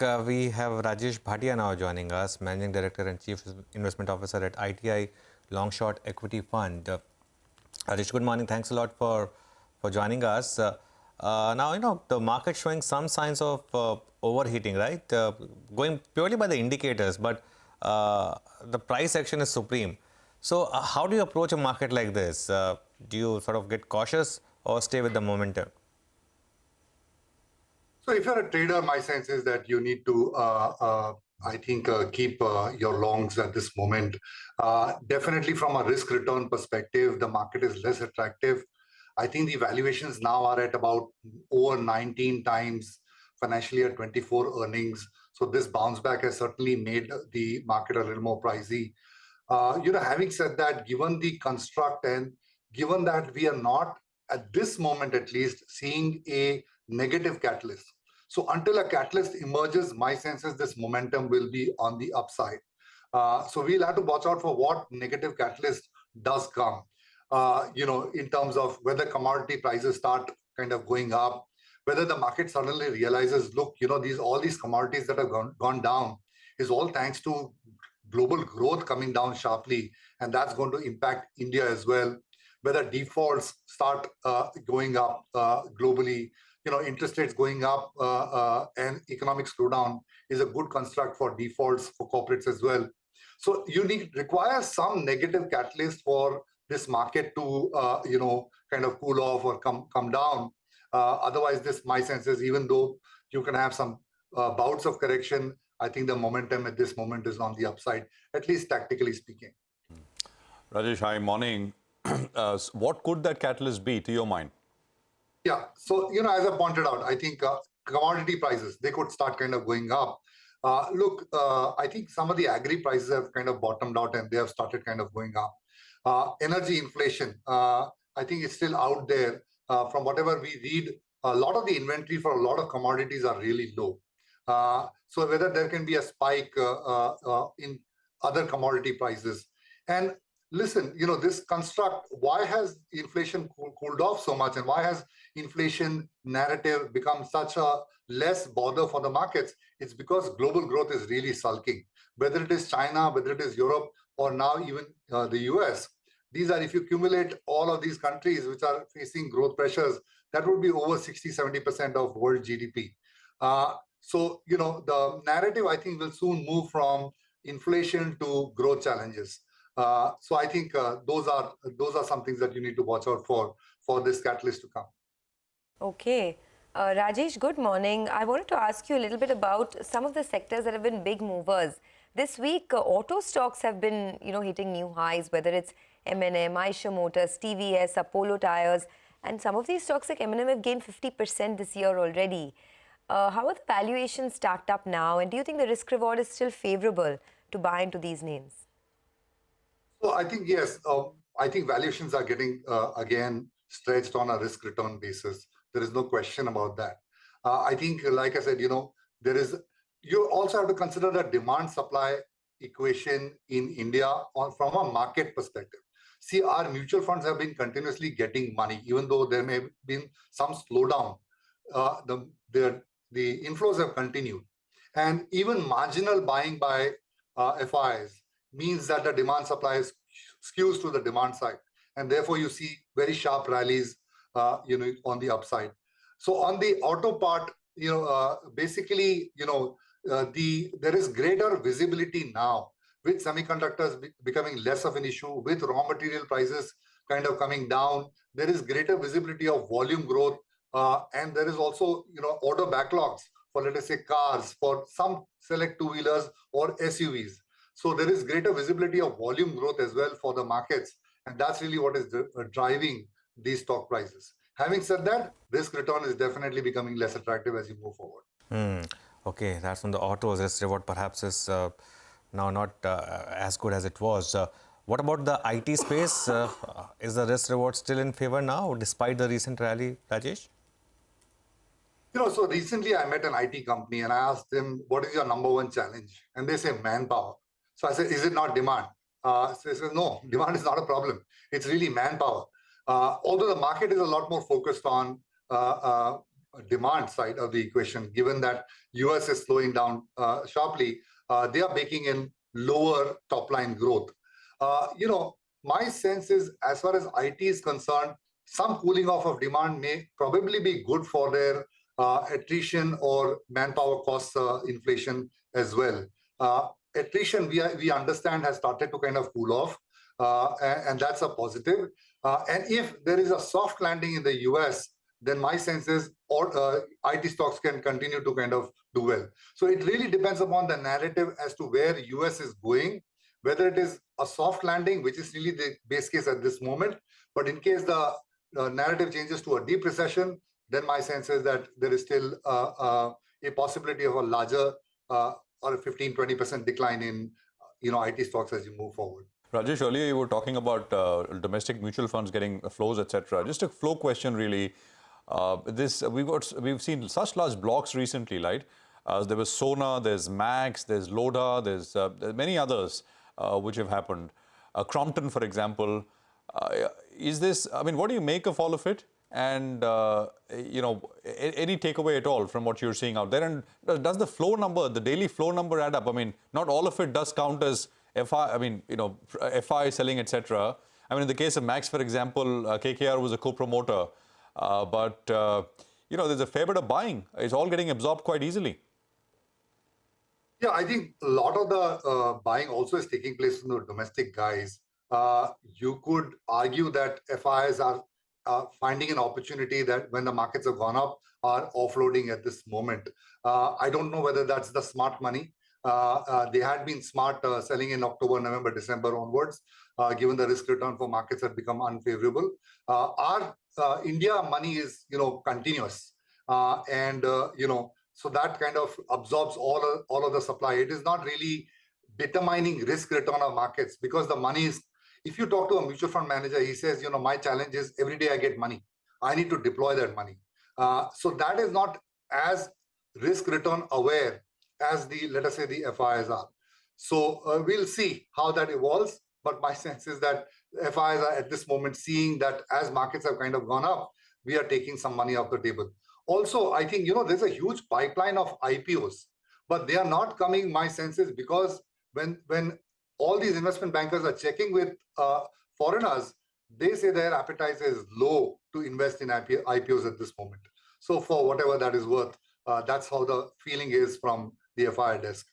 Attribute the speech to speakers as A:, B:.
A: We have Rajesh Bhatia now joining us, Managing Director and Chief Investment Officer at ITI Long Short Equity Fund. Rajesh, good morning. Thanks a lot for joining us. Now, the market showing some signs of overheating, right? Going purely by the indicators, but the price action is supreme. So how do you approach a market like this? Do you sort of get cautious or stay with the momentum?
B: So if you're a trader, my sense is that you need to, keep your longs at this moment. Definitely from a risk return perspective, the market is less attractive. I think the valuations now are at about over 19 times financial year 24 earnings. So this bounce back has certainly made the market a little more pricey. Having said that, given the construct and given that we are not, at this moment at least, seeing a negative catalyst. So until a catalyst emerges, my sense is this momentum will be on the upside. So we'll have to watch out for what negative catalyst does come. In terms of whether commodity prices start kind of going up, whether the market suddenly realizes, look, all these commodities that have gone down is all thanks to global growth coming down sharply, and that's going to impact India as well. Whether defaults start going up globally, interest rates going up and economic slowdown is a good construct for defaults for corporates as well. So require some negative catalyst for this market to kind of cool off or come down. Otherwise, my sense is, even though you can have some bouts of correction, I think the momentum at this moment is on the upside, at least tactically speaking.
C: Rajesh, hi, morning. What could that catalyst be to your mind?
B: Yeah, so, as I pointed out, I think commodity prices, they could start kind of going up. I think some of the agri prices have kind of bottomed out and they have started kind of going up. Energy inflation, I think it's still out there. From whatever we read, a lot of the inventory for a lot of commodities are really low. So whether there can be a spike in other commodity prices. And listen, this construct, why has inflation cooled off so much, and why has inflation narrative become such a less bother for the markets? It's because global growth is really sulking. Whether it is China, whether it is Europe, or now even the US, if you accumulate all of these countries which are facing growth pressures, that would be over 60-70% of world GDP. So the narrative, I think, will soon move from inflation to growth challenges. So I think those are some things that you need to watch out for this catalyst to come.
D: Okay. Rajesh, good morning. I wanted to ask you a little bit about some of the sectors that have been big movers. This week, auto stocks have been, hitting new highs, whether it's M&M, Eicher Motors, TVS, Apollo Tyres, and some of these stocks like M&M have gained 50% this year already. How are the valuations stacked up now, and do you think the risk reward is still favorable to buy into these names?
B: So I think, yes, I think valuations are getting, again, stretched on a risk return basis. There is no question about that. I think, like I said, you also have to consider the demand supply equation in India from a market perspective. See, our mutual funds have been continuously getting money, even though there may have been some slowdown. The inflows have continued. And even marginal buying by FIs means that the demand supply skews to the demand side. And therefore, you see very sharp rallies on the upside. So on the auto part, basically, there is greater visibility now with semiconductors becoming less of an issue, with raw material prices kind of coming down. There is greater visibility of volume growth. And there is also, order backlogs for, let us say, cars, for some select two-wheelers or SUVs. So there is greater visibility of volume growth as well for the markets. And that's really what is driving these stock prices. Having said that, risk return is definitely becoming less attractive as you move forward.
A: Okay, that's on the autos. Risk reward perhaps is now not as good as it was. What about the IT space? Is the risk reward still in favor now, despite the recent rally, Rajesh?
B: So recently I met an IT company and I asked them, what is your number one challenge? And they say manpower. So I said, is it not demand? So they said, no, demand is not a problem. It's really manpower. Although the market is a lot more focused on demand side of the equation, given that US is slowing down sharply, they are baking in lower top line growth. My sense is, as far as IT is concerned, some cooling off of demand may probably be good for their attrition or manpower cost inflation as well. Attrition, we understand, has started to kind of cool off, and that's a positive. And if there is a soft landing in the US, then my sense is IT stocks can continue to kind of do well. So it really depends upon the narrative as to where US is going, whether it is a soft landing, which is really the base case at this moment. But in case the narrative changes to a deep recession, then my sense is that there is still a possibility of a larger or a 15-20% decline in IT stocks as you move forward.
C: Rajesh, earlier you were talking about domestic mutual funds getting flows, etc. Just a flow question, really. We've seen such large blocks recently, right? There was Sona, there's Max, there's Loda, there's many others which have happened. Crompton, for example. Is this? I mean, what do you make of all of it? And any takeaway at all from what you're seeing out there? And does the flow number, the daily flow number, add up? I mean, not all of it does count as FI. I mean, FI selling, etc. I mean, in the case of Max, for example, KKR was a co-promoter, but there's a fair bit of buying. It's all getting absorbed quite easily.
B: Yeah, I think a lot of the buying also is taking place from the domestic guys. You could argue that FIs are finding an opportunity that when the markets have gone up are offloading at this moment. I don't know whether that's the smart money. They had been smart selling in October, November, December onwards, given the risk return for markets had become unfavorable. Our India money is continuous, and so that kind of absorbs all of the supply. It is not really determining risk return of markets, because the money is. If you talk to a mutual fund manager, he says, my challenge is every day I get money. I need to deploy that money. So that is not as risk return aware as let us say, the FIs are. So we'll see how that evolves. But my sense is that FIs are at this moment seeing that as markets have kind of gone up, we are taking some money off the table. Also, I think, there's a huge pipeline of IPOs, but they are not coming, my sense is, because when all these investment bankers are checking with foreigners, they say their appetite is low to invest in IPOs at this moment. So for whatever that is worth, that's how the feeling is from the FI desk.